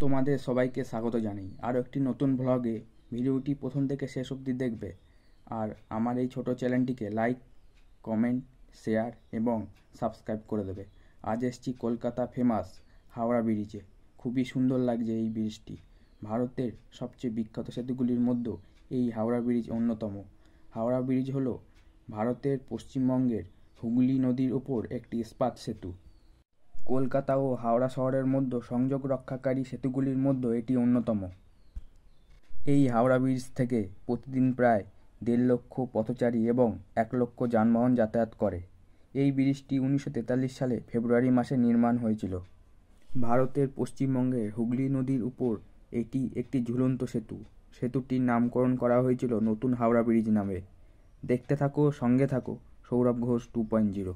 তোমাদের সবাইকে স্বাগত জানাই আরও একটি নতুন ব্লগে। ভিডিওটি প্রথম থেকে শেষ অবধি দেখবে আর আমার এই ছোট চ্যানেলটিকে লাইক, কমেন্ট, শেয়ার এবং সাবস্ক্রাইব করে দেবে। আজ এসেছি কলকাতা ফেমাস হাওড়া ব্রিজে। খুবই সুন্দর লাগছে এই ব্রিজটি। ভারতের সবচেয়ে বিখ্যাত সেতুগুলির মধ্যে এই হাওড়া ব্রিজ অন্যতম। হাওড়া ব্রিজ হলো ভারতের পশ্চিমবঙ্গের হুগলি নদীর ওপর একটি ইস্পাত সেতু। কলকাতা ও হাওড়া শহরের মধ্যে সংযোগ রক্ষাকারী সেতুগুলির মধ্যে এটি অন্যতম। এই হাওড়া ব্রিজ থেকে প্রতিদিন প্রায় 1.5 লক্ষ পথচারী এবং 1 লক্ষ যানবাহন যাতায়াত করে। এই ব্রিজটি 1943 সালে ফেব্রুয়ারি মাসে নির্মাণ হয়েছিল। ভারতের পশ্চিমবঙ্গের হুগলি নদীর উপর এটি একটি ঝুলন্ত সেতু। সেতুটির নামকরণ করা হয়েছিল নতুন হাওড়া ব্রিজ নামে। দেখতে থাকো, সঙ্গে থাকো সৌরভ ঘোষ 2.0।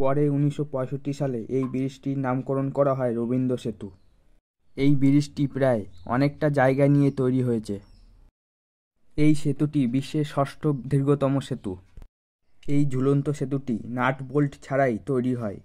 পরে 1965 সালে এই ব্রিজটির নামকরণ করা হয় রবীন্দ্র সেতু। এই ব্রিজটি প্রায় অনেকটা জায়গা নিয়ে তৈরি হয়েছে। এই সেতুটি বিশ্বের 6ষ্ঠ দীর্ঘতম সেতু। এই ঝুলন্ত সেতুটি নাট বোল্ট ছাড়াই তৈরি হয়।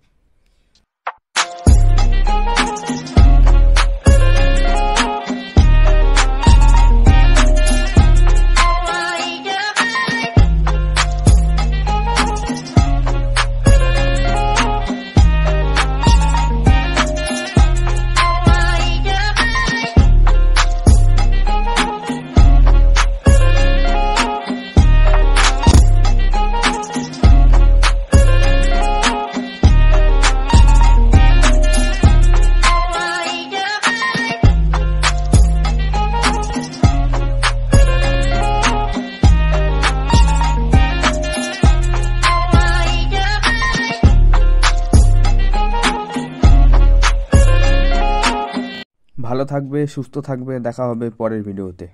ভালো থাকবে, সুস্থ থাকবে। দেখা হবে পরের ভিডিওতে।